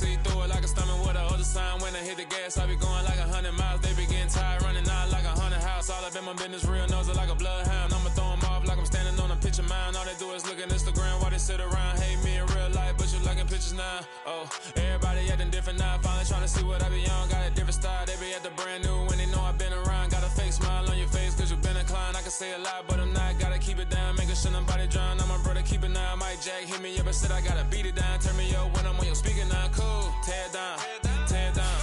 see through it like a stomach with a other sign. When I hit the gas, I be going like 100 miles. They be getting tired, running out like a haunted house. All up in my business, real nose it like a bloodhound. I'ma throw them off like I'm standing on a picture mound. All they do is look at Instagram while they sit around. Hate me in real life, but you liking pictures now. Oh, everybody acting different now. Finally trying to see what I be on. Got a different style, they be at the brand new when they know I've been around. Got a fake smile on your face cause you been inclined. I can say a lot, but I'm not. Gotta keep it down, making sure nobody drown. I'm my brother, keep it now. Mike Jack hit me up and said I gotta beat it down. Turn me up when I'm on your speaker now. Cool, tear it down, tear it down,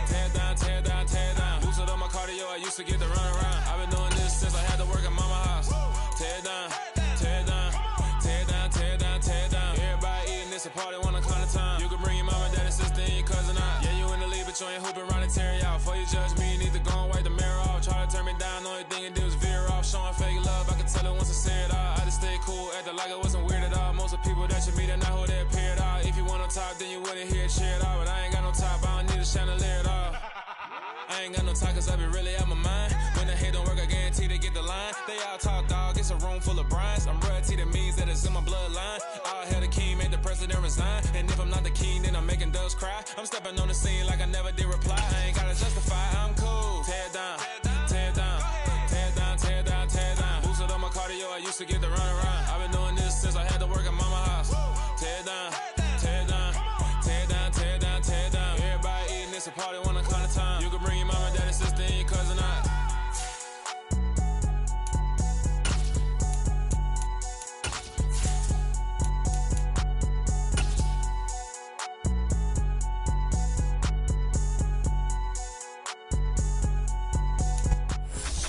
tear it down, tear it down, tear it down. Boosted on my cardio, I used to get to run around. I've been doing this since I had to work at mama house. Tear it down, tear it down, tear it down, tear it down, tear it down. Everybody eating this a party, one o'clock of time. You can bring your mama, daddy, sister, and your cousin out. Yeah, you in the lead, but you ain't hooping around and tear it out. Before you judge me, you need to go and wipe the mirror off. Try to turn me down, only thing you did was veer off. Showing fake love, I can tell it once I say it all. I just stay cool, acting like it wasn't weird at all. Most of the people that you meet are not who they appear at all. If you want on top, then you wouldn't hear it cheer at all. But I ain't got no top, I don't need a chandelier at all. I ain't got no talk cause I be really out my mind. When the hate don't work, I guarantee they get the line. They all talk dog, it's a room full of brines. I'm royalty, that means that it's in my bloodline. All hail the king, make the president resign. And if I'm not the king, then I'm making doves cry. I'm stepping on the scene like I never did reply. I ain't gotta justify, I'm cool. Tear it down, tear it down, tear it down, tear it down, tear it down. Boosted on my cardio, I used to get to run around. I've been doing this since I had to work at mama house. Tear it down, tear it down, tear it down, tear it down, tear it down. Everybody eating this a party, one o'clock of time. You can bring your mama, daddy, sister, and your cousin out.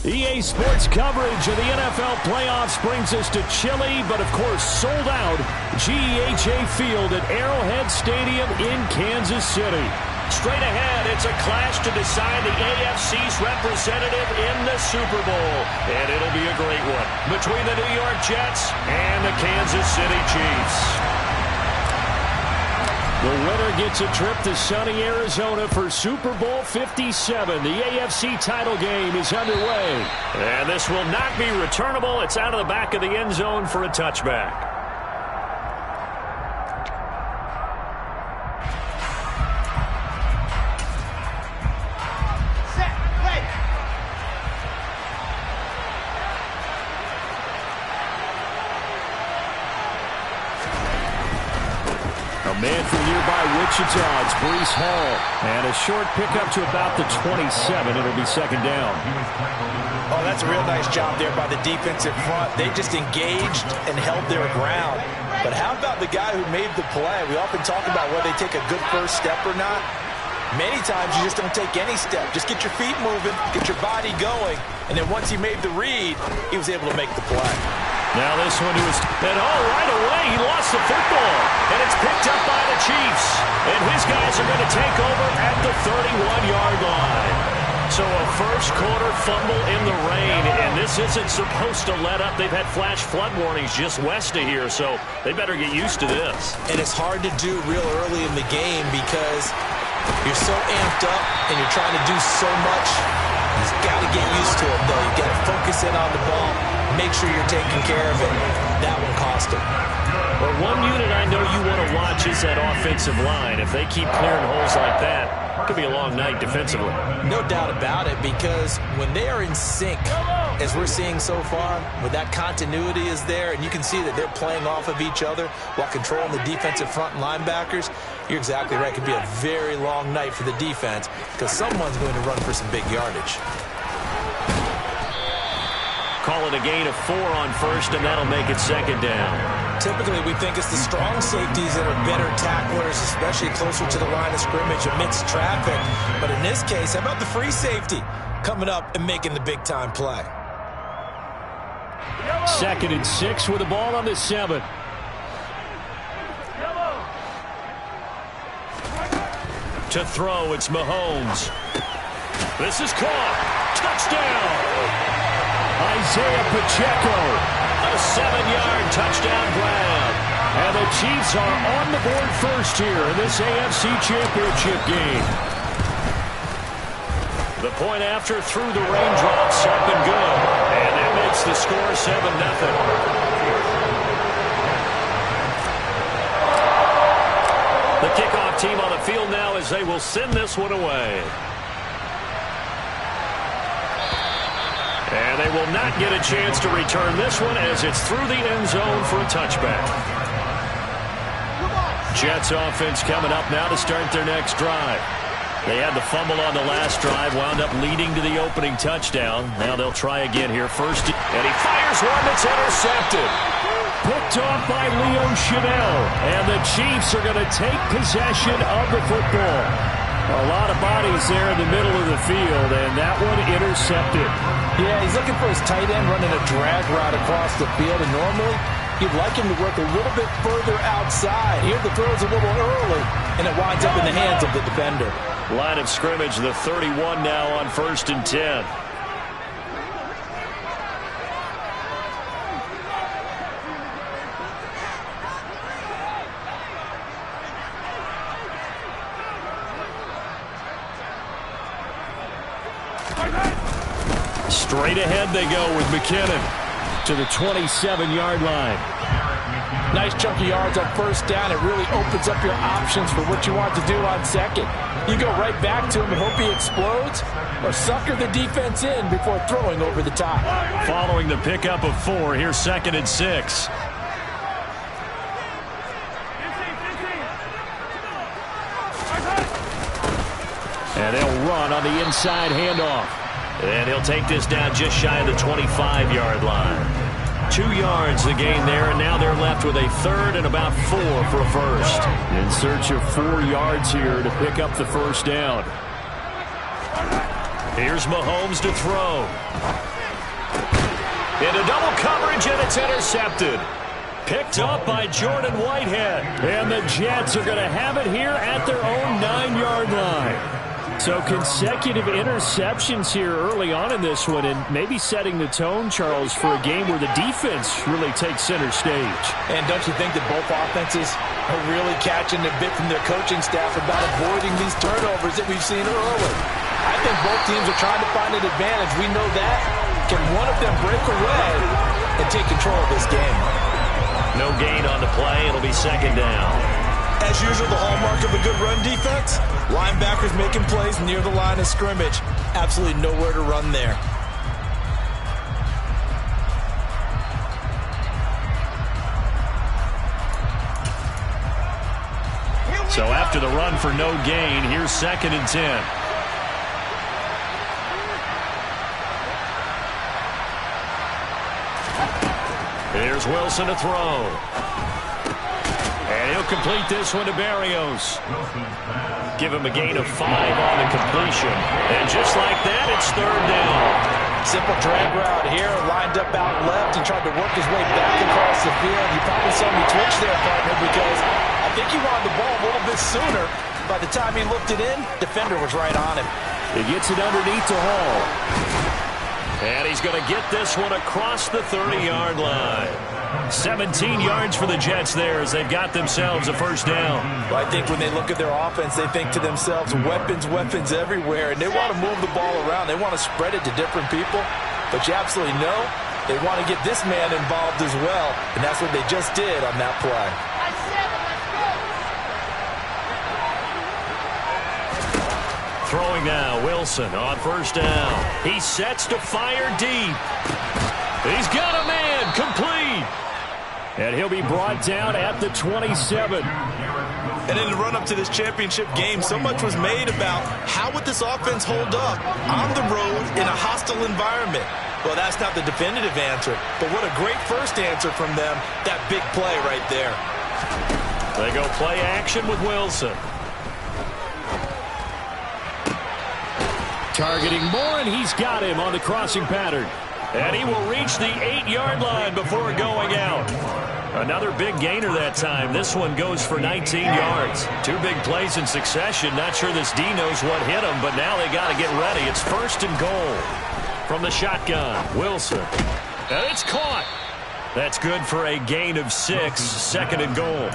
EA Sports coverage of the NFL playoffs brings us to chilly, but of course sold out, GEHA Field at Arrowhead Stadium in Kansas City. Straight ahead, it's a clash to decide the AFC's representative in the Super Bowl. And it'll be a great one between the New York Jets and the Kansas City Chiefs. The winner gets a trip to sunny Arizona for Super Bowl 57. The AFC title game is underway. And this will not be returnable. It's out of the back of the end zone for a touchback. Man from nearby Wichita, it's Breece Hall. And a short pickup to about the 27. It'll be second down. Oh, that's a real nice job there by the defensive front. They just engaged and held their ground. But how about the guy who made the play? We often talk about whether they take a good first step or not. Many times you just don't take any step. Just get your feet moving, get your body going. And then once he made the read, he was able to make the play. Now this one was, and right away he lost the football, and it's picked up by the Chiefs, and his guys are going to take over at the 31-yard line. So a first quarter fumble in the rain, and this isn't supposed to let up. They've had flash flood warnings just west of here, so they better get used to this. And it's hard to do real early in the game because you're so amped up and you're trying to do so much. You've got to get used to it, though. You've got to focus in on the ball. Make sure you're taking care of it. That one cost him. Well, one unit I know you want to watch is that offensive line. If they keep clearing holes like that, it could be a long night defensively. No doubt about it, because when they are in sync, as we're seeing so far, when that continuity is there, and you can see that they're playing off of each other while controlling the defensive front and linebackers, you're exactly right. It could be a very long night for the defense because someone's going to run for some big yardage. Call it a gain of 4 on first, and that'll make it second down. Typically, we think it's the strong safeties that are better tacklers, especially closer to the line of scrimmage amidst traffic. But in this case, how about the free safety coming up and making the big-time play? 2nd and 6 with the ball on the 7. To throw, it's Mahomes. This is caught. Touchdown! Isaiah Pacheco, a 7-yard touchdown grab. And the Chiefs are on the board first here in this AFC Championship game. The point after through the raindrops, up and good. And that makes the score 7-0. The kickoff team on the field now as they will send this one away. And they will not get a chance to return this one as it's through the end zone for a touchback. Jets offense coming up now to start their next drive. They had the fumble on the last drive, wound up leading to the opening touchdown. Now they'll try again here first. And he fires one that's intercepted. Picked off by Leo Chanel. And the Chiefs are going to take possession of the football. A lot of bodies there in the middle of the field, and that one intercepted. Yeah, he's looking for his tight end running a drag route across the field, and normally you'd like him to work a little bit further outside. Here the throw's a little early, and it winds up in the hands of the defender. Line of scrimmage, the 31 now on 1st and 10. Straight ahead they go with McKinnon to the 27-yard line. Nice chunk of yards on first down. It really opens up your options for what you want to do on second. You go right back to him and hope he explodes, or sucker the defense in before throwing over the top. Following the pickup of 4, here's 2nd and 6. And they'll run on the inside handoff. And he'll take this down just shy of the 25-yard line. 2 yards the gain there, and now they're left with a 3rd and about 4 for a first. In search of 4 yards here to pick up the first down. Here's Mahomes to throw. Into double coverage, and it's intercepted. Picked up by Jordan Whitehead. And the Jets are going to have it here at their own 9-yard line. So consecutive interceptions here early on in this one, and maybe setting the tone, Charles, for a game where the defense really takes center stage. And don't you think that both offenses are really catching a bit from their coaching staff about avoiding these turnovers that we've seen early? I think both teams are trying to find an advantage. We know that. Can one of them break away and take control of this game? No gain on the play. It'll be 2nd down. As usual, the hallmark of a good run defense, linebackers making plays near the line of scrimmage. Absolutely nowhere to run there. So after the run for no gain, here's 2nd and 10. Here's Wilson to throw. And he'll complete this one to Barrios. Give him a gain of 5 on the completion. And just like that, it's 3rd down. Simple drag route here, lined up out left and tried to work his way back across the field. You probably saw me twitch there, partner, because I think he wanted the ball a little bit sooner. By the time he looked it in, defender was right on him. He gets it underneath to Hall. And he's going to get this one across the 30-yard line. 17 yards for the Jets there as they've got themselves a first down. Well, I think when they look at their offense, they think to themselves, weapons, weapons everywhere, and they want to move the ball around. They want to spread it to different people, but you absolutely know they want to get this man involved as well, and that's what they just did on that play. Throwing now, Wilson on first down. He sets to fire deep. He's got a man, complete. And he'll be brought down at the 27. And in the run-up to this championship game, so much was made about how would this offense hold up on the road in a hostile environment. Well, that's not the definitive answer, but what a great first answer from them, that big play right there. They go play action with Wilson. Targeting Moore, and he's got him on the crossing pattern. And he will reach the 8-yard line before going out. Another big gainer that time. This one goes for 19 yards. 2 big plays in succession. Not sure this D knows what hit him, but now they got to get ready. It's 1st and goal from the shotgun. Wilson. And it's caught. That's good for a gain of 6. 2nd and goal. A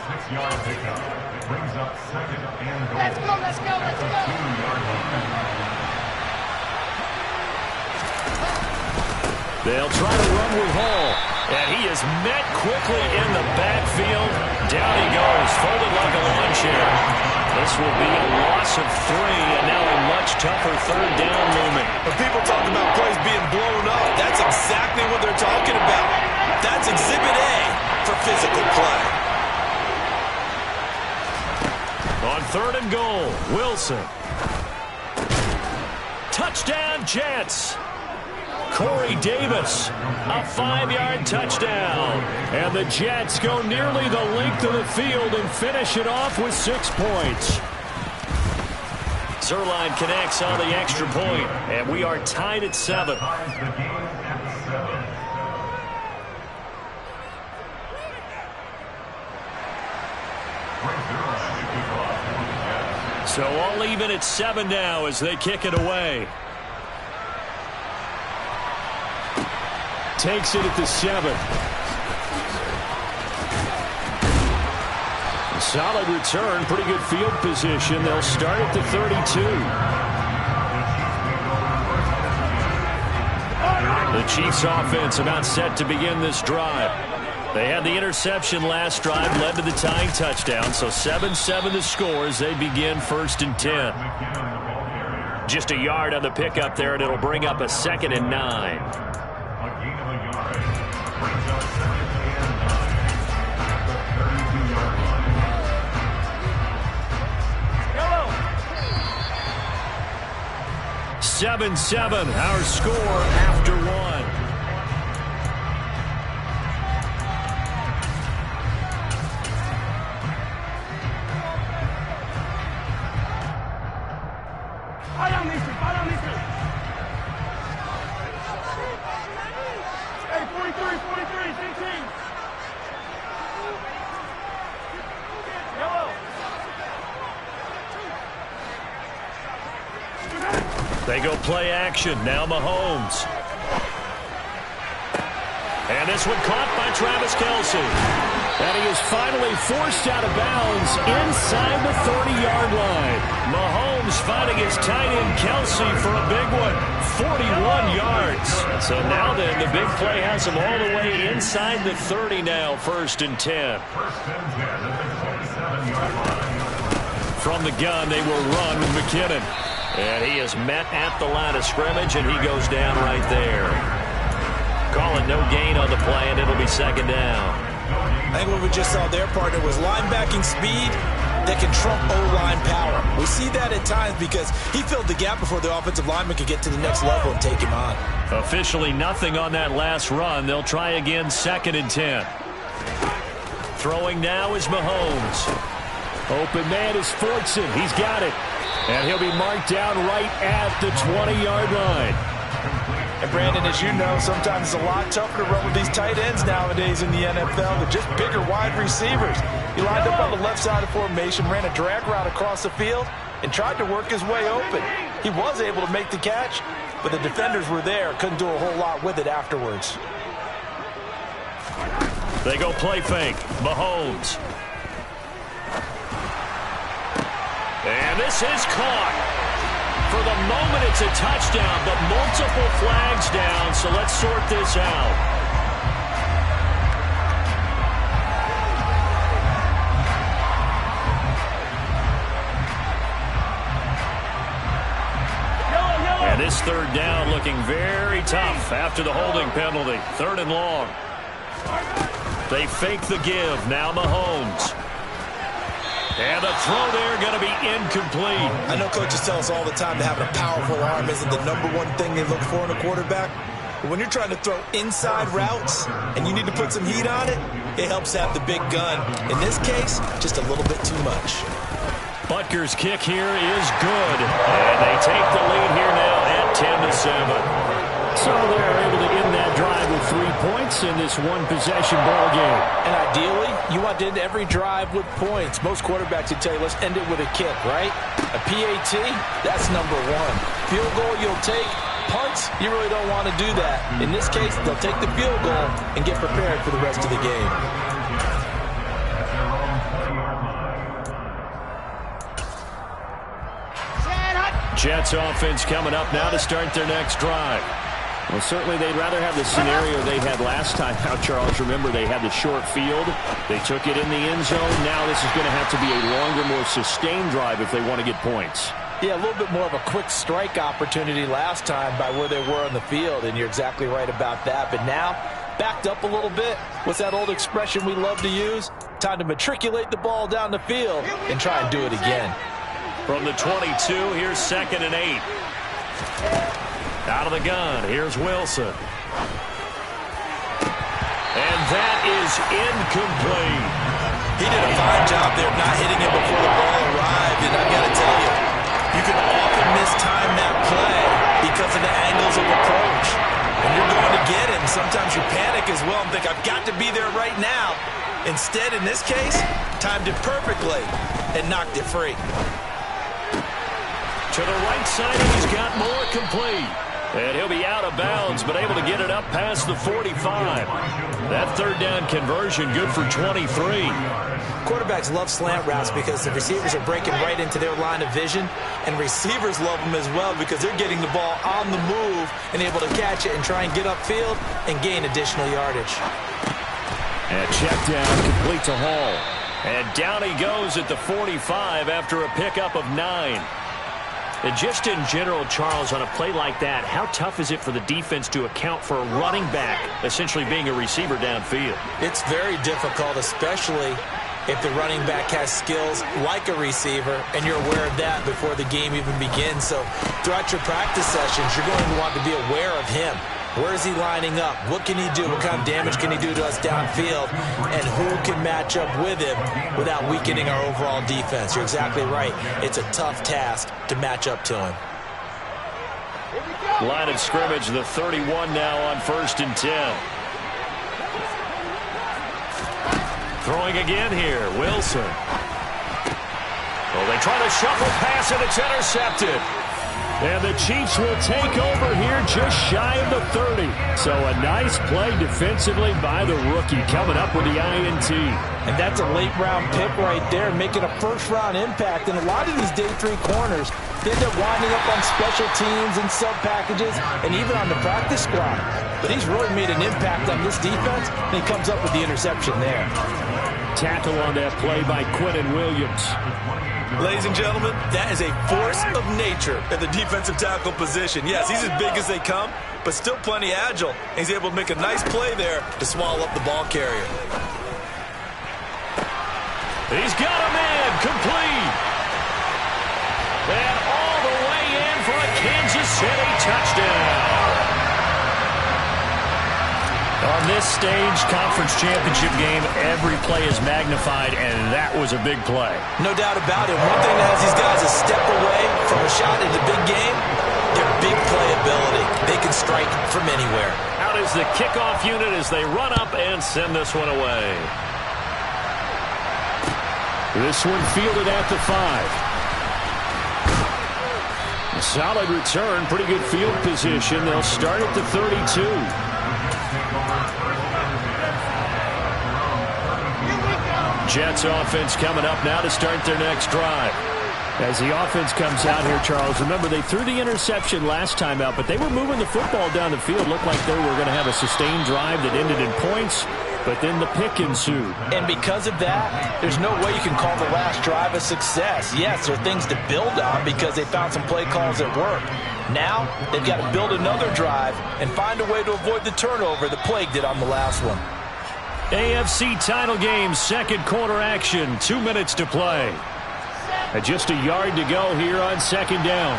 6-yard pickup. It brings up 2nd and goal. Let's go, let's go, let's go. They'll try to run with Hall. And he is met quickly in the backfield. Down he goes, folded like a lawn chair. This will be a loss of 3, and now a much tougher third down movement. When people talk about plays being blown up, that's exactly what they're talking about. That's Exhibit A for physical play. On 3rd and goal, Wilson. Touchdown, Jets. Corey Davis, a 5-yard touchdown. And the Jets go nearly the length of the field and finish it off with 6 points. Zerline connects on the extra point, and we are tied at 7. So all even at 7 now as they kick it away. Takes it at the 7. Solid return, pretty good field position. They'll start at the 32. The Chiefs offense about set to begin this drive. They had the interception last drive, led to the tying touchdown, so 7-7 the score as they begin 1st and 10. Just a yard on the pickup there, and it'll bring up a 2nd and 9. 7-7, our score after 1. Hey, 43, 16. They go play action. Now Mahomes. And this one caught by Travis Kelce. And he is finally forced out of bounds inside the 30-yard line. Mahomes finding his tight end Kelce for a big one. 41 yards. So now then, the big play has him all the way inside the 30 now, 1st and 10. From the gun, they will run with McKinnon. And he is met at the line of scrimmage, and he goes down right there. Call it no gain on the play, and it'll be 2nd down. I think what we just saw there, partner, was linebacking speed that can trump O-line power. We see that at times because he filled the gap before the offensive lineman could get to the next level and take him on. Officially nothing on that last run. They'll try again 2nd and 10. Throwing now is Mahomes. Open man is Fortson. He's got it. And he'll be marked down right at the 20-yard line. And Brandon, as you know, sometimes it's a lot tougher to run with these tight ends nowadays in the NFL with just bigger wide receivers. He lined up on the left side of formation, ran a drag route across the field, and tried to work his way open. He was able to make the catch, but the defenders were there, couldn't do a whole lot with it afterwards. They go play fake. Mahomes. And this is caught. For the moment, it's a touchdown, but multiple flags down, so let's sort this out. And this 3rd down looking very tough after the holding penalty. 3rd and long. They fake the give. Now Mahomes. And the throw there going to be incomplete. I know coaches tell us all the time that having a powerful arm isn't the #1 thing they look for in a quarterback. But when you're trying to throw inside routes and you need to put some heat on it, it helps have the big gun. In this case, just a little bit too much. Butker's kick here is good. And they take the lead here now at 10-7. So they're able to end that drive with 3 points in this one-possession ball game. And ideally, you want to end every drive with points. Most quarterbacks would tell you, let's end it with a kick, right? A PAT, that's #1. Field goal you'll take. Punts, you really don't want to do that. In this case, they'll take the field goal and get prepared for the rest of the game. Jets offense coming up now to start their next drive. Well, certainly they'd rather have the scenario they had last time out, Charles. Remember, they had the short field. They took it in the end zone. Now this is going to have to be a longer, more sustained drive if they want to get points. Yeah, a little bit more of a quick strike opportunity last time by where they were on the field, and you're exactly right about that. But now, backed up a little bit. What's that old expression we love to use? Time to matriculate the ball down the field and try and do it again. From the 22, here's 2nd and 8. Out of the gun, here's Wilson. And that is incomplete. He did a fine job there not hitting him before the ball arrived, and I've got to tell you, you can often mistime that play because of the angles of approach. When you're going to get him, sometimes you panic as well and think, I've got to be there right now. Instead, in this case, timed it perfectly and knocked it free. To the right side, and he's got more complete. And he'll be out of bounds, but able to get it up past the 45. That 3rd down conversion good for 23. Quarterbacks love slant routes because the receivers are breaking right into their line of vision, and receivers love them as well because they're getting the ball on the move and able to catch it and try and get upfield and gain additional yardage. And check down, complete to Hall. And down he goes at the 45 after a pickup of 9. And just in general, Charles, on a play like that, how tough is it for the defense to account for a running back essentially being a receiver downfield? It's very difficult, especially if the running back has skills like a receiver, and you're aware of that before the game even begins. So throughout your practice sessions, you're going to want to be aware of him. Where is he lining up? What can he do? What kind of damage can he do to us downfield? And who can match up with him without weakening our overall defense? You're exactly right. It's a tough task to match up to him. Line of scrimmage, the 31 now on 1st and 10. Throwing again here, Wilson. Well, they try to shuffle pass, and it's intercepted. And the Chiefs will take over here just shy of the 30. So a nice play defensively by the rookie coming up with the INT. And that's a late-round pick right there, making a first-round impact. And a lot of these day 3 corners, they end up winding up on special teams and sub-packages and even on the practice squad. But he's really made an impact on this defense, and he comes up with the interception there. Tackle on that play by Quinnen Williams. Ladies and gentlemen, that is a force of nature at the defensive tackle position. Yes, he's as big as they come, but still plenty agile. He's able to make a nice play there to swallow up the ball carrier. He's got a man complete. And all the way in for a Kansas City touchdown. On this stage, conference championship game, every play is magnified, and that was a big play. No doubt about it. One thing that has these guys a step away from a shot in the big game, their big playability. They can strike from anywhere. Out is the kickoff unit as they run up and send this one away. This one fielded at the 5. Solid return, pretty good field position. They'll start at the 32. Jets offense coming up now to start their next drive. As the offense comes out here, Charles, remember they threw the interception last time out, but they were moving the football down the field. Looked like they were going to have a sustained drive that ended in points, but then the pick ensued. And because of that, there's no way you can call the last drive a success. Yes, there are things to build on because they found some play calls that work. Now, they've got to build another drive and find a way to avoid the turnover that plagued it on the last one. AFC title game, second quarter action, 2 minutes to play. Just a yard to go here on 2nd down.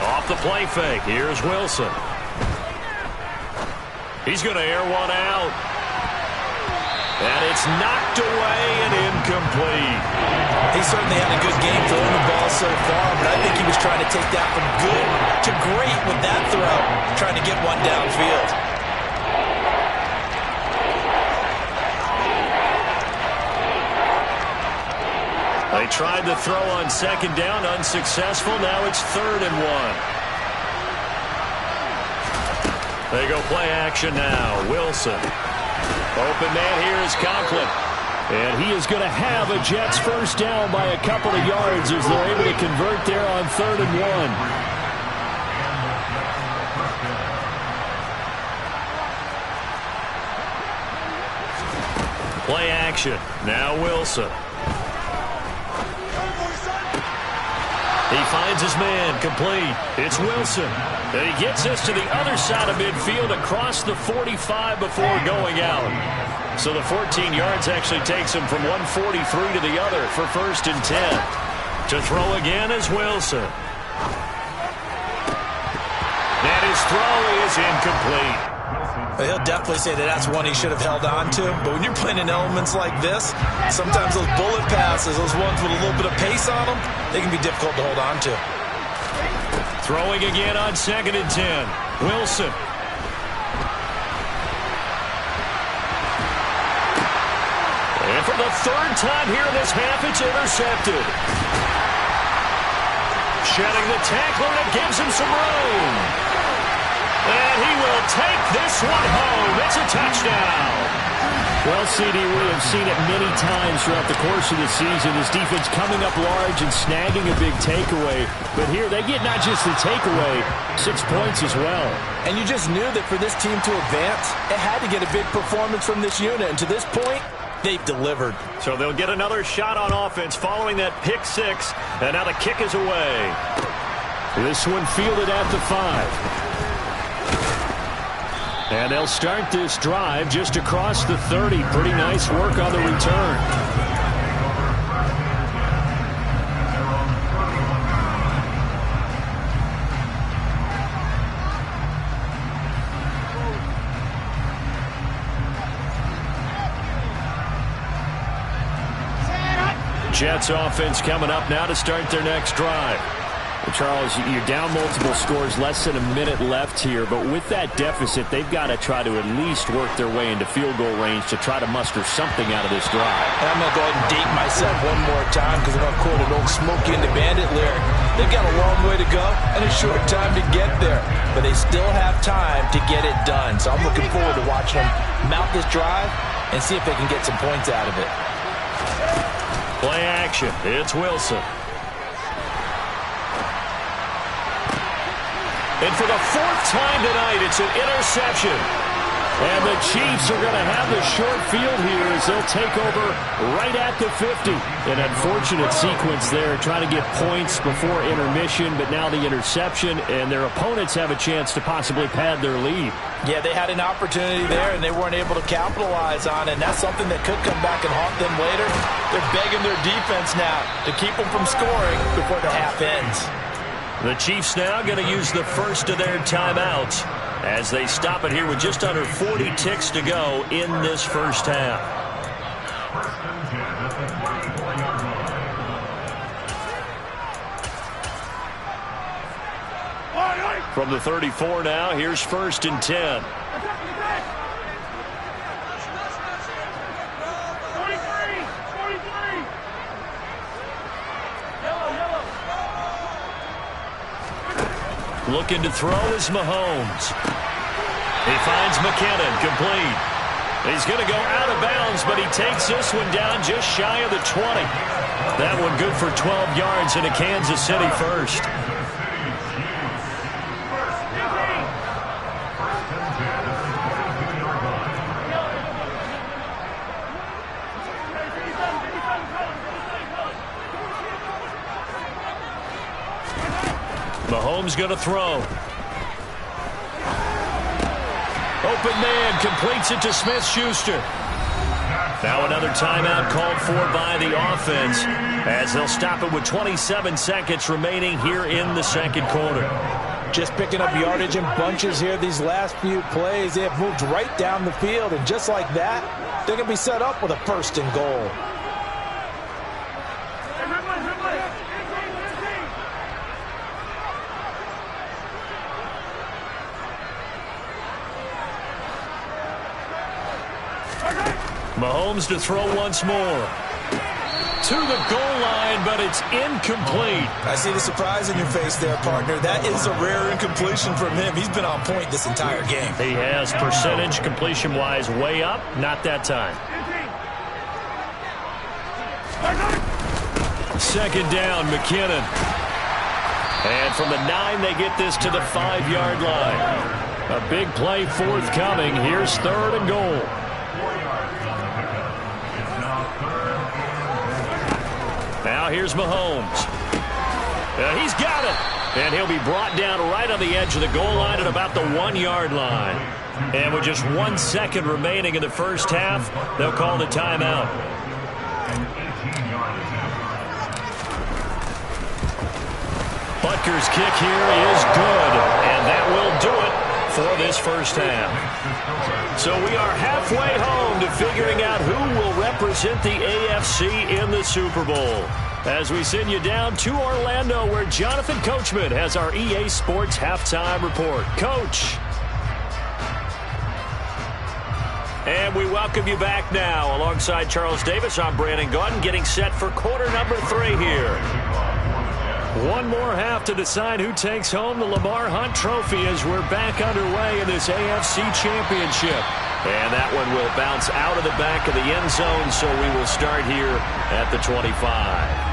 Off the play fake, here's Wilson. He's going to air one out. And it's knocked away and incomplete. He certainly had a good game throwing the ball so far, but I think he was trying to take that from good to great with that throw, trying to get one downfield. They tried the throw on 2nd down, unsuccessful. Now it's 3rd and 1. They go play action now. Wilson. Open man here is Conklin. And he is going to have a Jets first down by a couple of yards as they're able to convert there on 3rd and 1. Play action. Now Wilson. He finds his man, complete. It's Wilson. And he gets this to the other side of midfield across the 45 before going out. So the 14 yards actually takes him from 143 to the other for 1st and 10. To throw again is Wilson. And his throw is incomplete. He'll definitely say that that's one he should have held on to. But when you're playing in elements like this, sometimes those bullet passes, those ones with a little bit of pace on them, they can be difficult to hold on to. Throwing again on 2nd and 10. Wilson. And for the 3rd time here in this half, it's intercepted. Shedding the tackler, and it gives him some room. And he will take this one home. It's a touchdown. Well, CD, we have seen it many times throughout the course of the season. This defense coming up large and snagging a big takeaway. But here, they get not just the takeaway, 6 points as well. And you just knew that for this team to advance, it had to get a big performance from this unit. And to this point, they've delivered. So they'll get another shot on offense following that pick 6. And now the kick is away. This one fielded at the 5. And they'll start this drive just across the 30. Pretty nice work on the return. Jets offense coming up now to start their next drive. Well, Charles, you're down multiple scores, less than a minute left here, but with that deficit, they've got to try to at least work their way into field goal range to try to muster something out of this drive. And I'm going to go ahead and date myself one more time because I'm going to quote an old Smokey and the Bandit lyric. They've got a long way to go and a short time to get there, but they still have time to get it done. So I'm looking forward to watching them mount this drive and see if they can get some points out of it. Play action. It's Wilson. And for the 4th time tonight, it's an interception. And the Chiefs are going to have the short field here as they'll take over right at the 50. An unfortunate sequence there, trying to get points before intermission, but now the interception, and their opponents have a chance to possibly pad their lead. Yeah, they had an opportunity there, and they weren't able to capitalize on it, and that's something that could come back and haunt them later. They're begging their defense now to keep them from scoring before the half ends. The Chiefs now going to use the first of their timeouts as they stop it here with just under 40 ticks to go in this first half. From the 34 now, here's 1st and 10. Looking to throw is Mahomes. He finds McKinnon, complete. He's going to go out of bounds, but he takes this one down just shy of the 20. That one good for 12 yards into Kansas City first. Mahomes going to throw. Open man completes it to Smith-Schuster. Now another timeout called for by the offense as they'll stop it with 27 seconds remaining here in the second quarter. Just picking up yardage in bunches here these last few plays. They have moved right down the field, and just like that, they're going to be set up with a 1st and goal. Mahomes to throw once more. To the goal line, but it's incomplete. I see the surprise in your face there, partner. That is a rare incompletion from him. He's been on point this entire game. He has percentage completion-wise way up. Not that time. second down, McKinnon. And from the 9, they get this to the 5-yard line. A big play forthcoming. Here's 3rd and goal. Now here's Mahomes. He's got it. And he'll be brought down right on the edge of the goal line at about the 1-yard line. And with just 1 second remaining in the first half, they'll call the timeout. Butker's kick here is good, and that will do it for this first half. So we are halfway home to figuring out who will represent the AFC in the Super Bowl, as we send you down to Orlando, where Jonathan Coachman has our EA Sports halftime report. Coach. And we welcome you back now. Alongside Charles Davis, I'm Brandon Gaudin, getting set for quarter number 3 here. One more half to decide who takes home the Lamar Hunt Trophy as we're back underway in this AFC Championship. And that one will bounce out of the back of the end zone, so we will start here at the 25.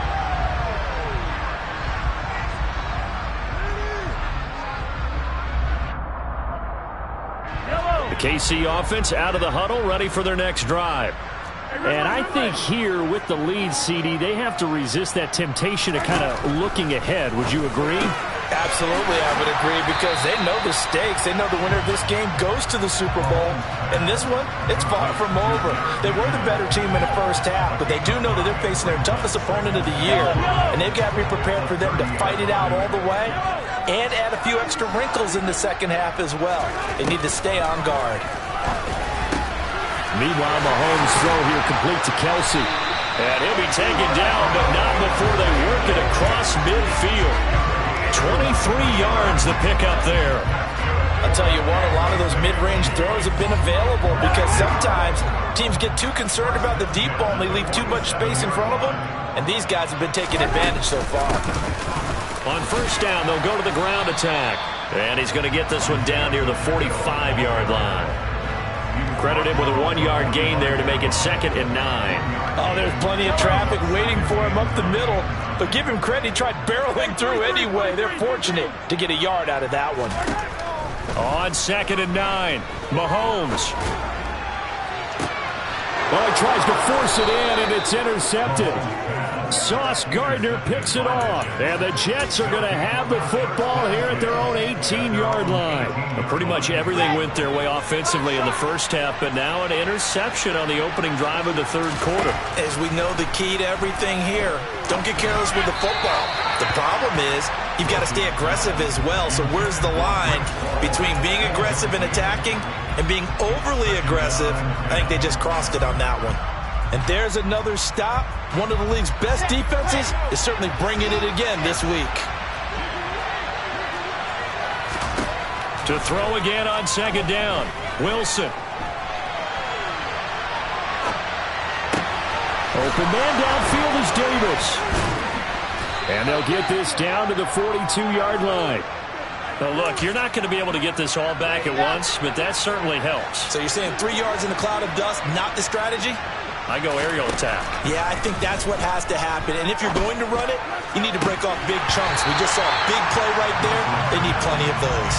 KC offense out of the huddle, ready for their next drive. And I think here with the lead, CD, they have to resist that temptation of kind of looking ahead. Would you agree? Absolutely, I would agree, because they know the stakes. They know the winner of this game goes to the Super Bowl. And this one, it's far from over. They were the better team in the first half, but they do know that they're facing their toughest opponent of the year. And they've got to be prepared for them to fight it out all the way and add a few extra wrinkles in the second half as well. They need to stay on guard. Meanwhile, Mahomes' throw here complete to Kelsey. And he'll be taken down, but not before they work it across midfield. 23 yards the pickup there. I'll tell you what, a lot of those mid-range throws have been available because sometimes teams get too concerned about the deep ball and they leave too much space in front of them. And these guys have been taking advantage so far. On first down, they'll go to the ground attack. And he's going to get this one down near the 45-yard line. Credited with a 1-yard gain there to make it 2nd and 9. Oh, there's plenty of traffic waiting for him up the middle. But give him credit, he tried barreling through anyway. They're fortunate to get a yard out of that one. On 2nd and 9, Mahomes. Well, he tries to force it in, and it's intercepted. Sauce Gardner picks it off. And the Jets are going to have the football here at their own 18-yard line. Well, pretty much everything went their way offensively in the first half, but now an interception on the opening drive of the third quarter. As we know, the key to everything here, don't get careless with the football. The problem is you've got to stay aggressive as well. So where's the line between being aggressive and attacking and being overly aggressive? I think they just crossed it on that one. And there's another stop. One of the league's best defenses is certainly bringing it again this week. To throw again on 2nd down, Wilson. Open man downfield is Davis. And they'll get this down to the 42-yard line. Now, look, you're not going to be able to get this all back at once, but that certainly helps. So you're saying 3 yards in a cloud of dust, not the strategy? I go aerial attack. Yeah, I think that's what has to happen. And if you're going to run it, you need to break off big chunks. We just saw a big play right there. They need plenty of those.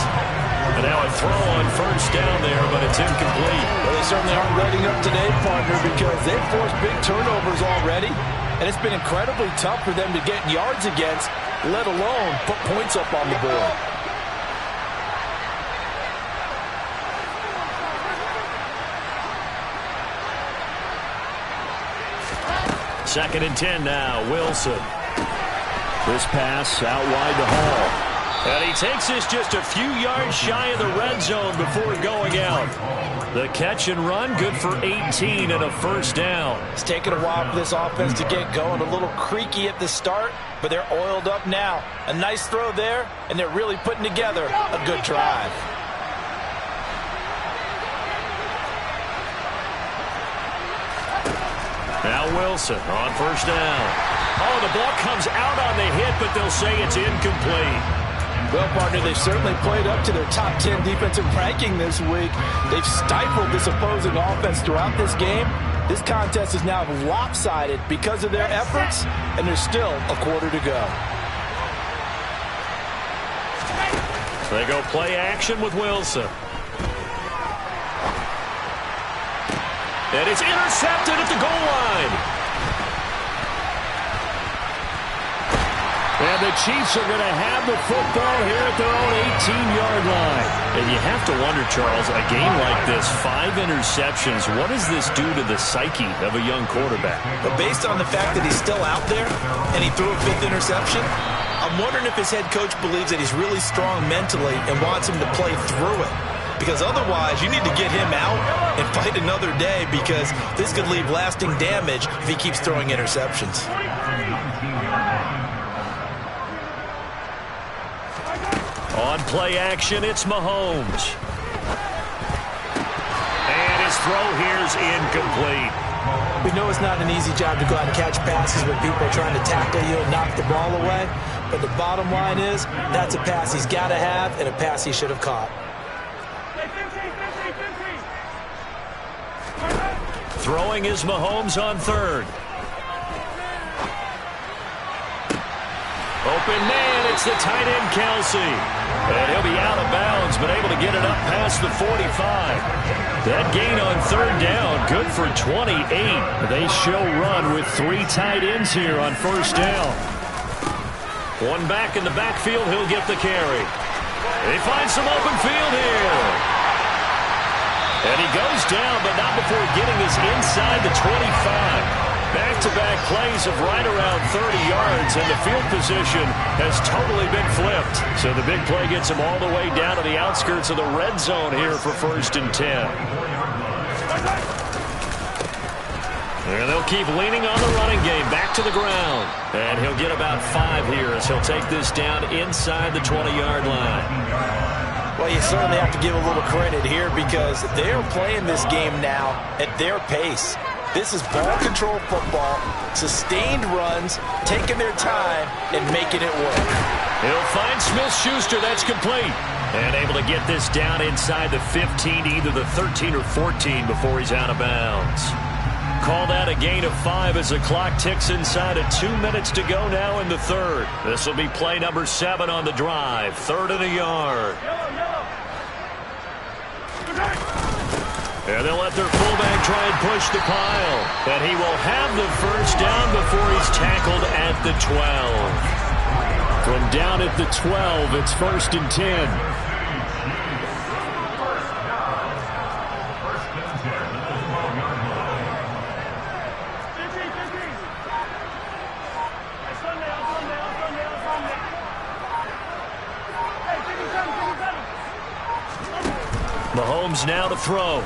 And now a throw on first down there, but it's incomplete. Well, they certainly aren't letting up today, partner, because they've forced big turnovers already. And it's been incredibly tough for them to get yards against, let alone put points up on the board. Second and 10 now, Wilson. This pass out wide to Hall. And he takes this just a few yards shy of the red zone before going out. The catch and run, good for 18 and a first down. It's taken a while for this offense to get going. A little creaky at the start, but they're oiled up now. A nice throw there, and they're really putting together a good drive. Now Wilson on first down. Oh, the ball comes out on the hit, but they'll say it's incomplete. Well, partner, they've certainly played up to their top 10 defensive ranking this week. They've stifled this opposing offense throughout this game. This contest is now lopsided because of their efforts, and there's still a quarter to go. They go play action with Wilson. And it's intercepted at the goal line. And the Chiefs are going to have the football here at their own 18-yard line. And you have to wonder, Charles, a game like this, 5 interceptions, what does this do to the psyche of a young quarterback? But based on the fact that he's still out there and he threw a 5th interception, I'm wondering if his head coach believes that he's really strong mentally and wants him to play through it. Because otherwise, you need to get him out and fight another day, because this could leave lasting damage if he keeps throwing interceptions. On play action, it's Mahomes. And his throw here's incomplete. We know it's not an easy job to go out and catch passes when people are trying to tackle you and knock the ball away. But the bottom line is, that's a pass he's got to have and a pass he should have caught. Throwing is Mahomes on 3rd. Open man, it's the tight end, Kelsey. And he'll be out of bounds, but able to get it up past the 45. That gain on 3rd down, good for 28. They show run with 3 tight ends here on 1st down. One back in the backfield, he'll get the carry. They find some open field here. And he goes down, but not before getting us inside the 25. Back-to-back plays of right around 30 yards, and the field position has totally been flipped. So the big play gets him all the way down to the outskirts of the red zone here for 1st and 10. And they'll keep leaning on the running game, back to the ground. And he'll get about 5 here as he'll take this down inside the 20-yard line. Well, you certainly have to give a little credit here, because they're playing this game now at their pace. This is ball control football, sustained runs, taking their time and making it work. He'll find Smith-Schuster. That's complete. And able to get this down inside the 15, either the 13 or 14 before he's out of bounds. Call that a gain of 5 as the clock ticks inside of 2 minutes to go now in the 3rd. This will be play number 7 on the drive. 3rd and a yard. And they'll let their fullback try and push the pile. And he will have the 1st down before he's tackled at the 12. From down at the 12, it's 1st and 10. Mahomes now to throw.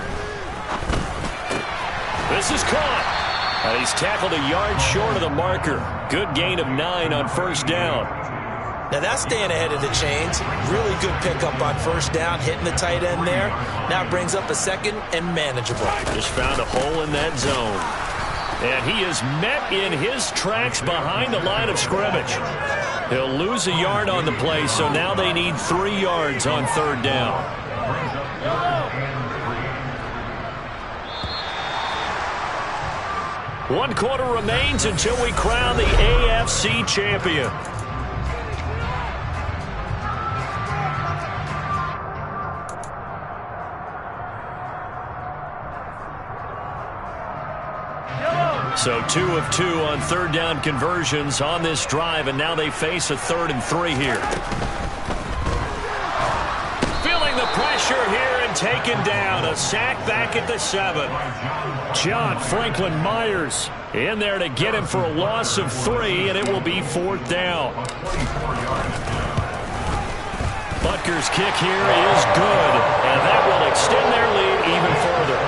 This is caught. And he's tackled a yard short of the marker. Good gain of 9 on 1st down. Now that's staying ahead of the chains. Really good pickup on 1st down, hitting the tight end there. Now brings up a 2nd and manageable. Just found a hole in that zone. And he is met in his tracks behind the line of scrimmage. He'll lose a yard on the play, so now they need 3 yards on 3rd down. 1 quarter remains until we crown the AFC champion. So 2 of 2 on 3rd down conversions on this drive, and now they face a 3rd and 3 here. Feeling the pressure here and taken down. A sack back at the 7. John Franklin Myers in there to get him for a loss of 3, and it will be 4th down. Butker's kick here is good, and that will extend their lead even further.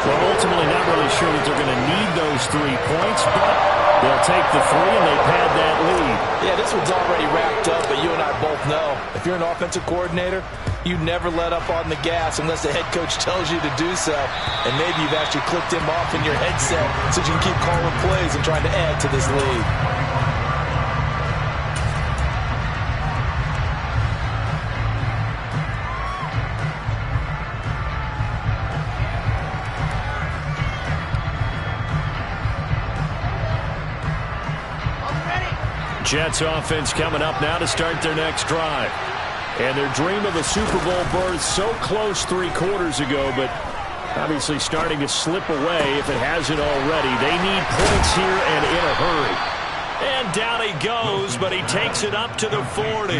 Well, ultimately not really sure that they're going to need those 3 points, but they'll take the 3 and they pad that lead. Yeah, this one's already wrapped up, but you and I both know if you're an offensive coordinator, you never let up on the gas unless the head coach tells you to do so. And maybe you've actually clicked him off in your headset so you can keep calling plays and trying to add to this lead. Jets offense coming up now to start their next drive. And their dream of a Super Bowl berth so close 3 quarters ago, but obviously starting to slip away if it hasn't already. They need points here and in a hurry. And down he goes, but he takes it up to the 40.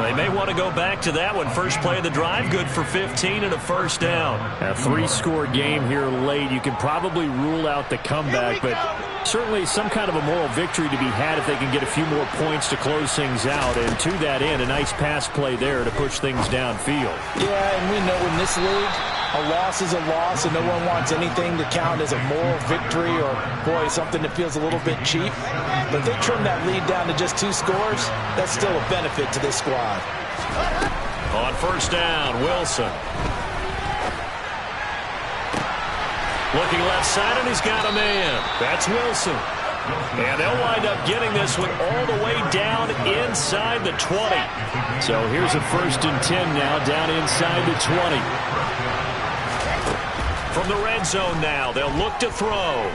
They may want to go back to that one. First play of the drive, good for 15 and a first down. A 3-score game here late. You can probably rule out the comeback, but certainly some kind of a moral victory to be had if they can get a few more points to close things out. And to that end, a nice pass play there to push things downfield. Yeah, and we know in this league, a loss is a loss, and no one wants anything to count as a moral victory or, boy, something that feels a little bit cheap. But if they trim that lead down to just 2 scores, that's still a benefit to this squad. On first down, Wilson. Looking left side, and he's got a man. That's Wilson. And they'll wind up getting this one all the way down inside the 20. So here's a 1st and 10 now, down inside the 20. From the red zone now, they'll look to throw.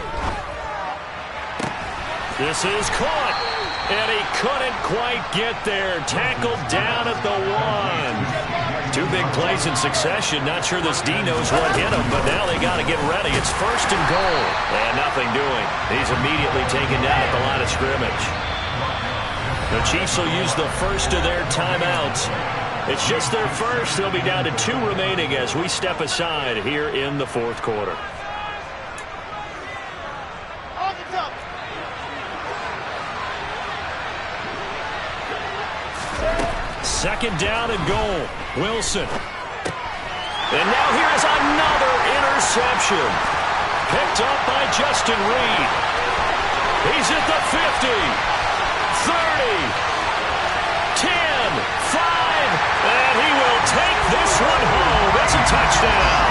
This is caught, and he couldn't quite get there. Tackled down at the 1. 2 big plays in succession. Not sure this D knows what hit him, but now they got to get ready. It's 1st and goal, and nothing doing. He's immediately taken down at the line of scrimmage. The Chiefs will use the first of their timeouts. It's just their first. They'll be down to 2 remaining as we step aside here in the 4th quarter. Second down and goal. Wilson. And now here's another interception. Picked up by Justin Reed. He's at the 50, 30, 10, 5, and he will take this one home. That's a touchdown.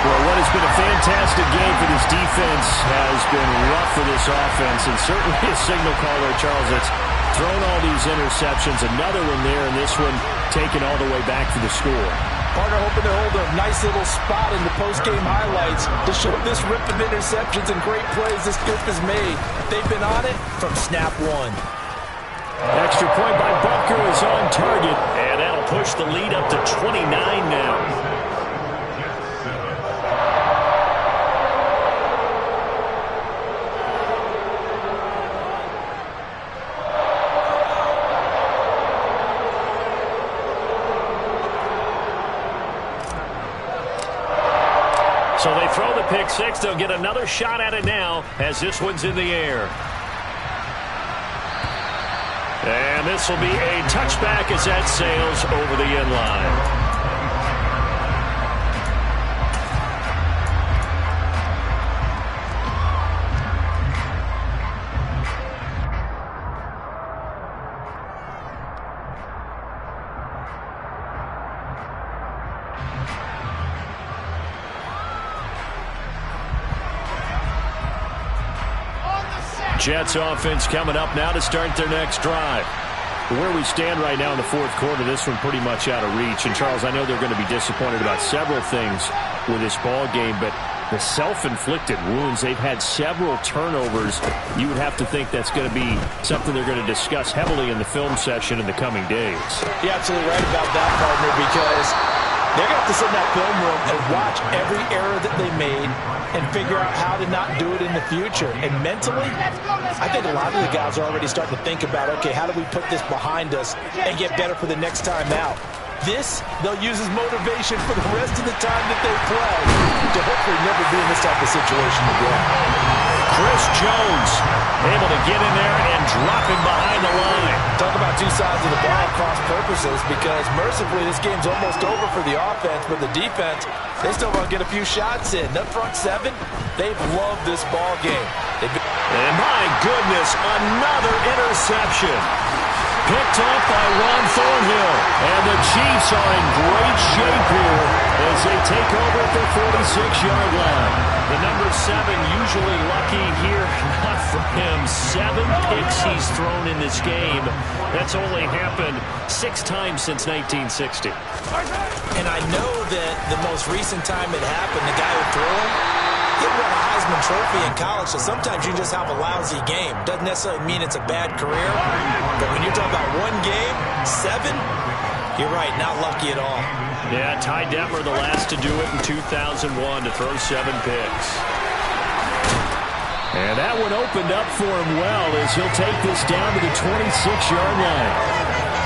Well, what has been a fantastic game for this defense has been rough for this offense, and certainly a signal caller, Charles, that's thrown all these interceptions. Another one there, and this one taken all the way back for the score. Partner hoping to hold a nice little spot in the post-game highlights to show this rip of interceptions and great plays this group has made. They've been on it from snap 1. Extra point by Butker is on target, and that'll push the lead up to 29 now. So they throw the pick 6. They'll get another shot at it now as this one's in the air. And this will be a touchback as that sails over the end line. Jets offense coming up now to start their next drive. Where we stand right now in the 4th quarter, this one pretty much out of reach. And, Charles, I know they're going to be disappointed about several things with this ball game, but the self-inflicted wounds, they've had several turnovers. You would have to think that's going to be something they're going to discuss heavily in the film session in the coming days. You're absolutely right about that, partner, because they're going to have to sit in that film room and watch every error that they made and figure out how to not do it in the future. And mentally, I think a lot of the guys are already starting to think about, okay, how do we put this behind us and get better for the next time out? This, they'll use as motivation for the rest of the time that they play to hopefully never be in this type of situation again. Chris Jones able to get in there and drop him behind the line. Talk about 2 sides of the ball cross purposes, because mercifully this game's almost over for the offense, but the defense, they still want to get a few shots in. That front 7, they've loved this ball game. And my goodness, another interception. Picked up by Ron Thornhill. And the Chiefs are in great shape here as they take over at their 46-yard line. The number 7 usually lucky here. Not for him. 7 picks he's thrown in this game. That's only happened 6 times since 1960. And I know that the most recent time it happened, the guy who threw him, He won a Heisman Trophy in college, so sometimes you just have a lousy game. Doesn't necessarily mean it's a bad career, but when you're talking about one game, 7, you're right, not lucky at all. Yeah, Ty Detmer the last to do it in 2001 to throw 7 picks. And that one opened up for him well as he'll take this down to the 26-yard line.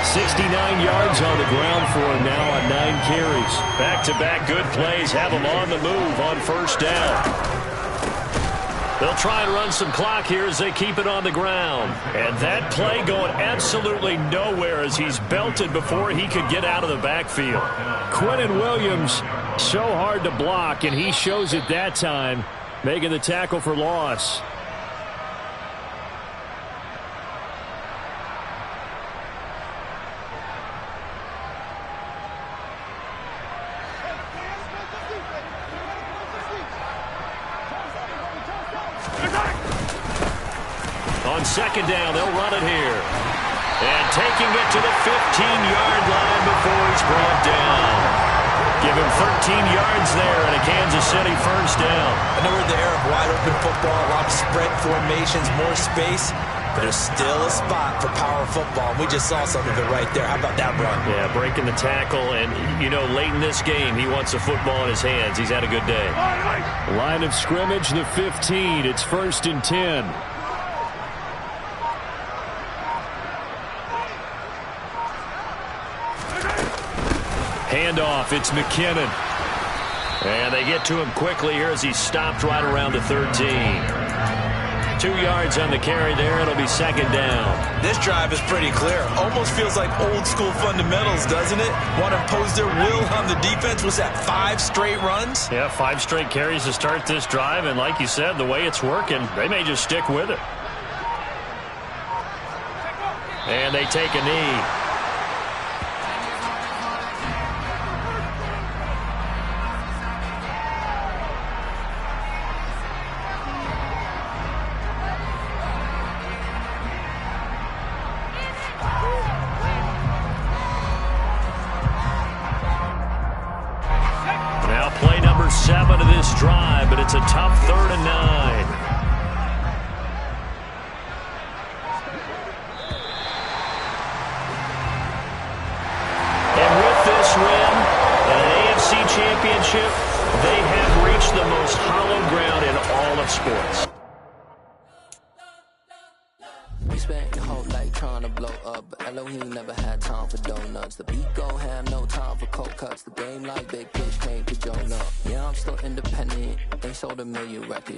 69 yards on the ground for him now on 9 carries. Back-to-back good plays have him on the move on first down. They'll try and run some clock here as they keep it on the ground. And that play going absolutely nowhere as he's belted before he could get out of the backfield. Quinnen Williams, so hard to block, and he shows it that time, making the tackle for loss. On second down, they'll run it here. And taking it to the 15-yard line before he's brought down. Give him 13 yards there and a Kansas City first down. I know we're in the era of wide-open football, a lot of spread formations, more space, but there's still a spot for power football. We just saw something of it right there. How about that run? Yeah, breaking the tackle, and, you know, late in this game, he wants the football in his hands. He's had a good day. Line of scrimmage, the 15. It's 1st and 10. Handoff, it's McKinnon. And they get to him quickly here as he's stopped right around the 13. 2 yards on the carry there. It'll be second down. This drive is pretty clear. Almost feels like old school fundamentals, doesn't it? Want to impose their will on the defense. Was that 5 straight runs? Yeah, 5 straight carries to start this drive. And like you said, the way it's working, they may just stick with it. And they take a knee. Now play number 7 of this drive, but it's a tough 3rd and 9. And with this win and an AFC championship, they have reached the most hallowed ground in all of sports. We spent your whole life trying to blow up, but Elohim never had time for donuts. The beat gon' have no time for cold cuts. The game like Big Fish came to Jonah. Yeah, I'm still independent. They sold 1 million records.